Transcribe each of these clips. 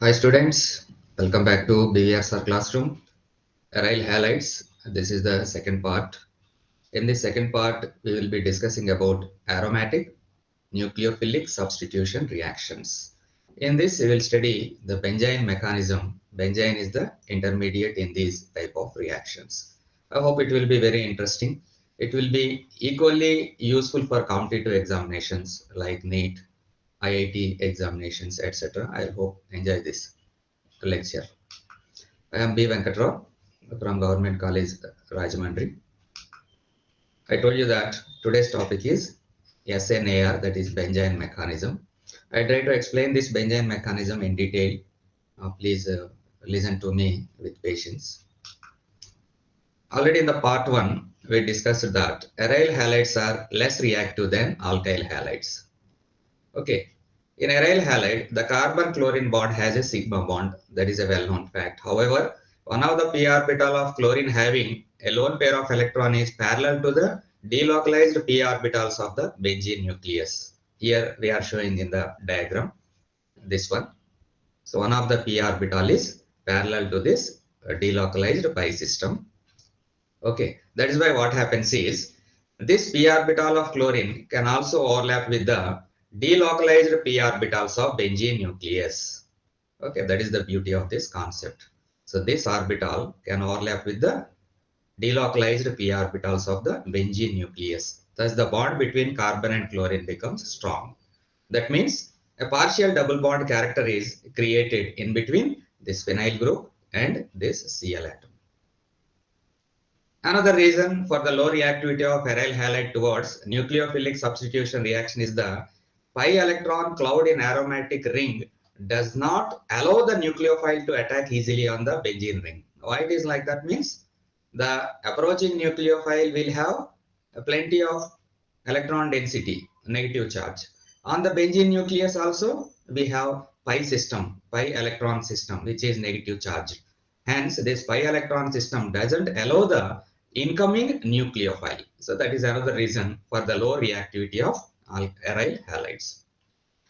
Hi students, welcome back to BVRSR classroom. Aryl halides. This is the second part. In this second part, we will be discussing about aromatic nucleophilic substitution reactions. In this, we will study the benzene mechanism. Benzene is the intermediate in these type of reactions. I hope it will be very interesting. It will be equally useful for competitive examinations like NEET, IIT examinations, etc. I hope enjoy this lecture. I am B. Venkatrao from Government College, Rajahmundry. I told you that today's topic is SNAR, that is benzene mechanism. I try to explain this benzene mechanism in detail. Please listen to me with patience. Already in the part 1, we discussed that aryl halides are less reactive than alkyl halides. Okay. In aryl halide, the carbon-chlorine bond has a sigma bond. That is a well-known fact. However, one of the p orbital of chlorine having a lone pair of electron is parallel to the delocalized p orbitals of the benzene nucleus. Here we are showing in the diagram this one. So one of the p orbital is parallel to this delocalized pi system. Okay, that is why what happens is this p orbital of chlorine can also overlap with the delocalized p orbitals of benzene nucleus. Okay, that is the beauty of this concept. So this orbital can overlap with the delocalized p orbitals of the benzene nucleus. Thus the bond between carbon and chlorine becomes strong. That means a partial double bond character is created in between this phenyl group and this Cl atom. Another reason for the low reactivity of aryl halide towards nucleophilic substitution reaction is the pi electron cloud in aromatic ring does not allow the nucleophile to attack easily on the benzene ring. Why it is like that means the approaching nucleophile will have plenty of electron density, negative charge. On the benzene nucleus also we have pi system, pi electron system, which is negative charge. Hence, this pi electron system doesn't allow the incoming nucleophile. So that is another reason for the low reactivity of aryl halides.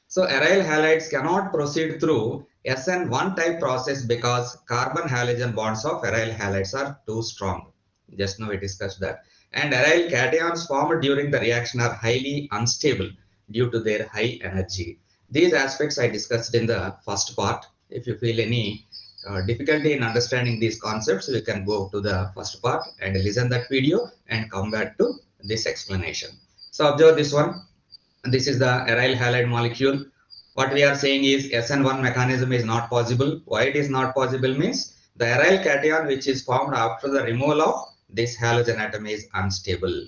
So aryl halides cannot proceed through SN1 type process because carbon halogen bonds of aryl halides are too strong. Just now we discussed that. And aryl cations formed during the reaction are highly unstable due to their high energy. These aspects I discussed in the first part. If you feel any difficulty in understanding these concepts, we can go to the first part and listen that video and come back to this explanation. So observe this one. This is the aryl halide molecule. What we are saying is SN1 mechanism is not possible. Why it is not possible means the aryl cation which is formed after the removal of this halogen atom is unstable.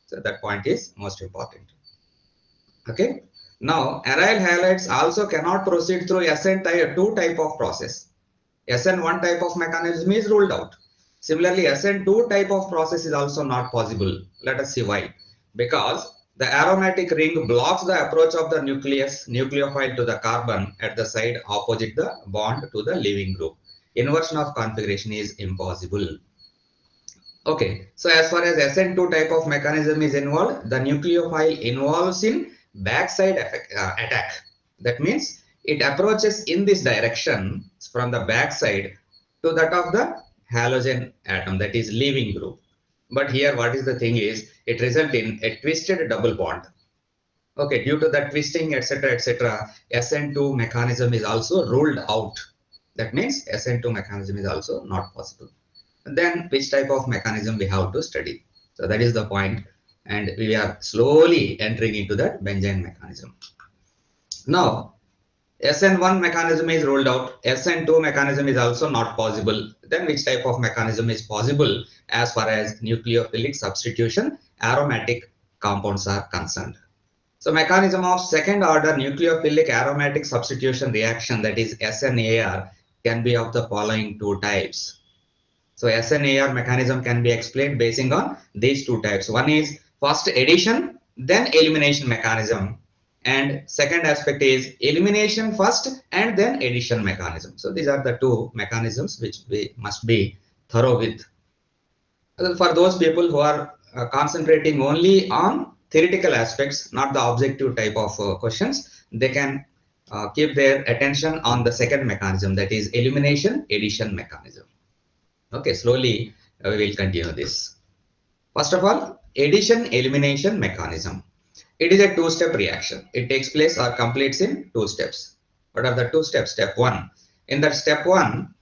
So that point is most important. Okay. Now aryl halides also cannot proceed through SN2 type of process. SN1 type of mechanism is ruled out. Similarly, SN2 type of process is also not possible. Let us see why. Because the aromatic ring blocks the approach of the nucleophile to the carbon at the side opposite the bond to the leaving group. Inversion of configuration is impossible. Okay, so as far as SN2 type of mechanism is involved, the nucleophile involves in backside attack. That means it approaches in this direction from the backside to that of the halogen atom, that is leaving group. But here what is the thing is, it results in a twisted double bond. Okay, due to that twisting, etc., SN2 mechanism is also ruled out. That means SN2 mechanism is also not possible. Then which type of mechanism we have to study? So that is the point, and we are slowly entering into that benzene mechanism. Now, SN1 mechanism is ruled out. SN2 mechanism is also not possible. Then which type of mechanism is possible as far as nucleophilic substitution aromatic compounds are concerned? So mechanism of second order nucleophilic aromatic substitution reaction, that is SNAR, can be of the following two types. So SNAR mechanism can be explained basing on these two types. One is first addition, then elimination mechanism. And second aspect is elimination first and then addition mechanism. So these are the two mechanisms which we must be thorough with. For those people who are concentrating only on theoretical aspects, not the objective type of questions, they can keep their attention on the second mechanism, that is elimination addition mechanism. Okay, slowly we will continue this. First of all, addition elimination mechanism. It is a two-step reaction. It takes place or completes in two steps. What are the two steps? Step one. In that step one,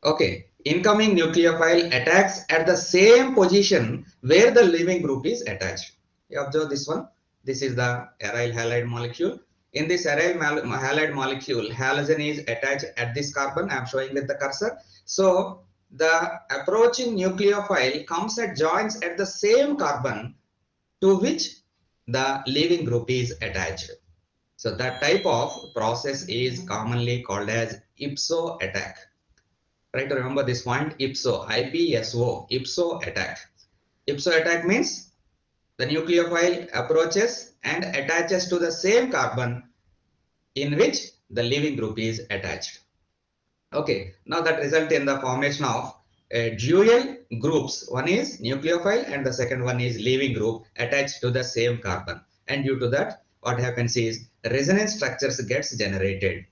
okay, incoming nucleophile attacks at the same position where the leaving group is attached. You observe this one. This is the aryl halide molecule. In this aryl halide molecule, halogen is attached at this carbon. I am showing with the cursor. So the approaching nucleophile comes and joins at the same carbon to which the leaving group is attached. So that type of process is commonly called as ipso attack. Try to remember this point, ipso, IPSO, ipso attack. Ipso attack means the nucleophile approaches and attaches to the same carbon in which the leaving group is attached. Okay, now that result in the formation of dual groups. One is nucleophile and the second one is leaving group attached to the same carbon. And due to that, what happens is resonance structures gets generated.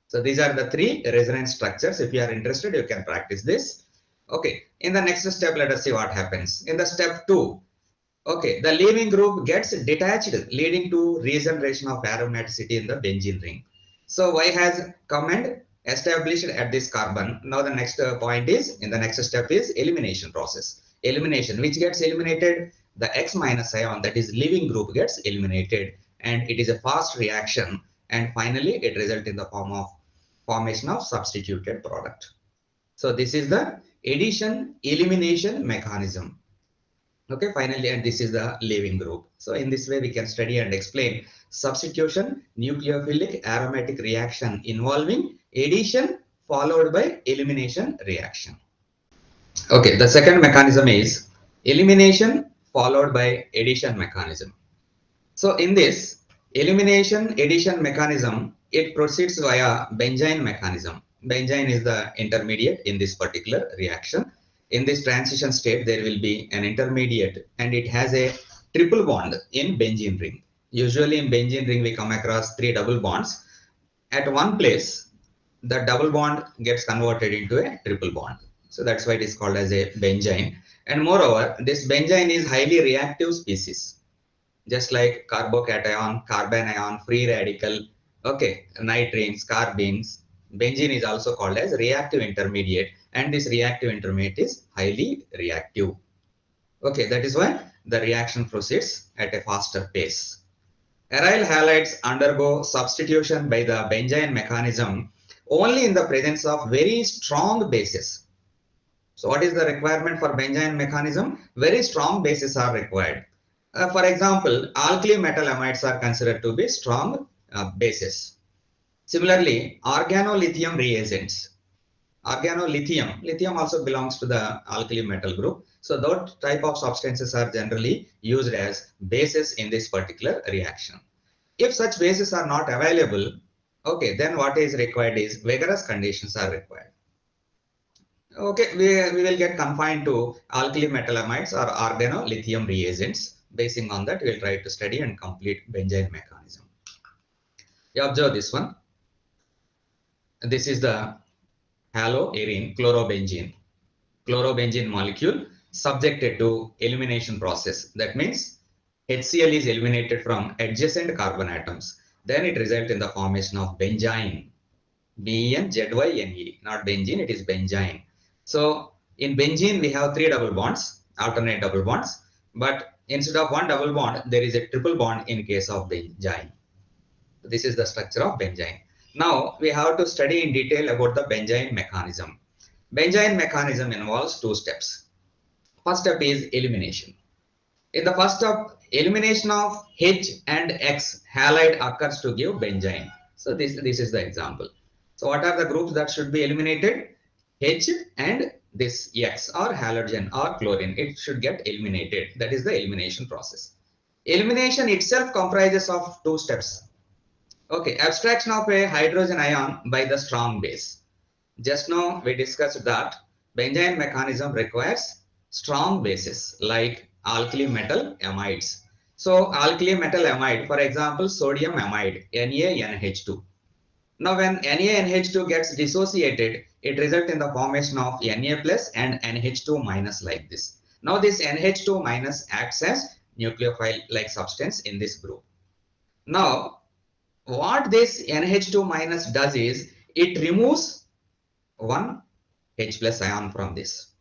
So these are the three resonance structures. If you are interested, you can practice this. Okay, in the next step, let us see what happens. In the step 2, okay, the leaving group gets detached, leading to regeneration of aromaticity in the benzene ring. So Y has come and established at this carbon. Now the next point is, in the next step is elimination process. Elimination, which gets eliminated? The X minus ion, that is leaving group, gets eliminated, and it is a fast reaction, and finally it results in the form of formation of substituted product. So this is the addition elimination mechanism. Okay, finally, and this is the leaving group. So in this way, we can study and explain substitution nucleophilic aromatic reaction involving addition followed by elimination reaction. Okay, the second mechanism is elimination followed by addition mechanism. So in this elimination addition mechanism, it proceeds via benzene mechanism. Benzene is the intermediate in this particular reaction. In this transition state, there will be an intermediate and it has a triple bond in benzene ring. Usually in benzene ring, we come across 3 double bonds. At one place, the double bond gets converted into a triple bond. So that's why it is called as a benzene. And moreover, this benzene is highly reactive species. Just like carbocation, carbon ion, free radical, okay, nitrines, carbenes. Benzene is also called as reactive intermediate, and this reactive intermediate is highly reactive. Okay, that is why the reaction proceeds at a faster pace. Aryl halides undergo substitution by the benzene mechanism only in the presence of very strong bases. So what is the requirement for benzene mechanism? Very strong bases are required. For example, alkali metal amides are considered to be strong bases. Similarly, organolithium reagents. Lithium also belongs to the alkali metal group. So those type of substances are generally used as bases in this particular reaction. If such bases are not available, okay, then what is required is vigorous conditions are required. Okay, we will get confined to alkali metal amides or organolithium reagents. Basing on that, we will try to study and complete benzene mechanism. You observe this one. This is the haloarene chlorobenzene. Chlorobenzene molecule subjected to elimination process. That means HCl is eliminated from adjacent carbon atoms. Then it results in the formation of benzene. B-E-N-Z-Y-N-E. Not benzene, it is benzene. So in benzene, we have 3 double bonds, alternate double bonds. But instead of 1 double bond, there is a triple bond in case of benzene. This is the structure of benzene. Now we have to study in detail about the benzene mechanism. Benzene mechanism involves 2 steps. First step is elimination. In the first step, elimination of H and X halide occurs to give benzene. So this is the example. So what are the groups that should be eliminated? H and this X or halogen or chlorine. It should get eliminated. That is the elimination process. Elimination itself comprises of 2 steps. Okay, abstraction of a hydrogen ion by the strong base. Just now we discussed that benzene mechanism requires strong bases like alkali metal amides. So alkali metal amide, for example, sodium amide, NaNH2. Now when NaNH2 gets dissociated, it results in the formation of Na plus and NH2 minus like this. Now this NH2 minus acts as nucleophile-like substance in this group. Now what this NH2 minus does is it removes one H plus ion from this.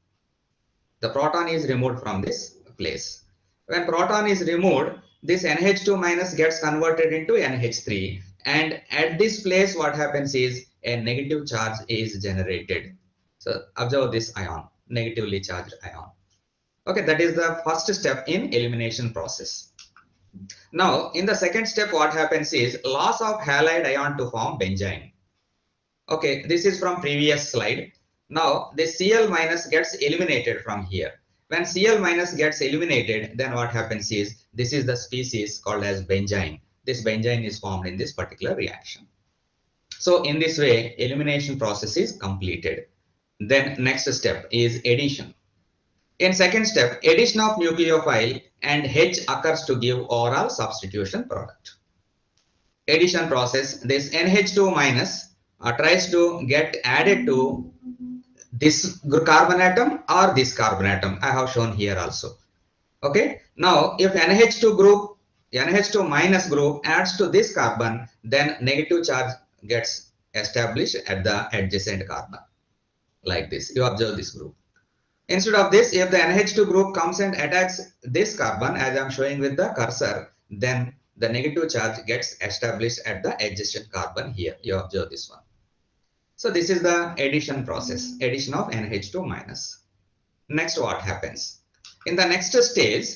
The proton is removed from this place. When proton is removed, this NH2 minus gets converted into NH3, and at this place what happens is a negative charge is generated. So observe this ion, negatively charged ion. Okay, that is the first step in elimination process. Now in the second step what happens is loss of halide ion to form benzene. Okay, this is from previous slide. Now this Cl minus gets eliminated from here. When Cl minus gets eliminated, then what happens is this is the species called as benzene. This benzene is formed in this particular reaction. So in this way, elimination process is completed. Then next step is addition. In second step, addition of nucleophile and H occurs to give overall substitution product. Addition process, this NH2 minus tries to get added to this carbon atom or this carbon atom. I have shown here also. Okay. Now, if NH2 minus group adds to this carbon, then negative charge gets established at the adjacent carbon. Like this, you observe this group. Instead of this, if the NH2 group comes and attacks this carbon, as I am showing with the cursor, then the negative charge gets established at the adjacent carbon here. You observe this one. So this is the addition process, addition of NH2 minus. Next, what happens? In the next stage,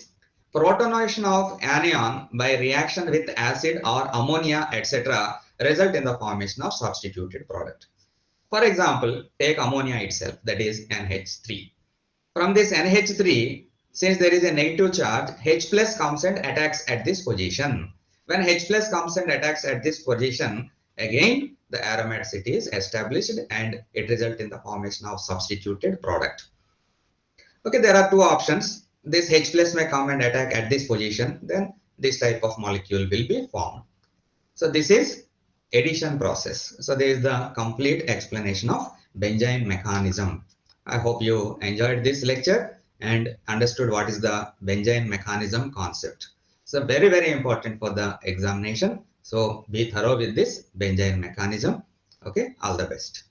protonation of anion by reaction with acid or ammonia, etc., result in the formation of substituted product. For example, take ammonia itself, that is NH3. From this NH3, since there is a negative charge, H plus comes and attacks at this position. When H plus comes and attacks at this position, again the aromaticity is established and it results in the formation of substituted product. Okay, there are two options. This H plus may come and attack at this position, then this type of molecule will be formed. So this is addition process. So there is the complete explanation of benzene mechanism. I hope you enjoyed this lecture and understood what is the benzene mechanism concept. So very, very important for the examination. So be thorough with this benzene mechanism. Okay, all the best.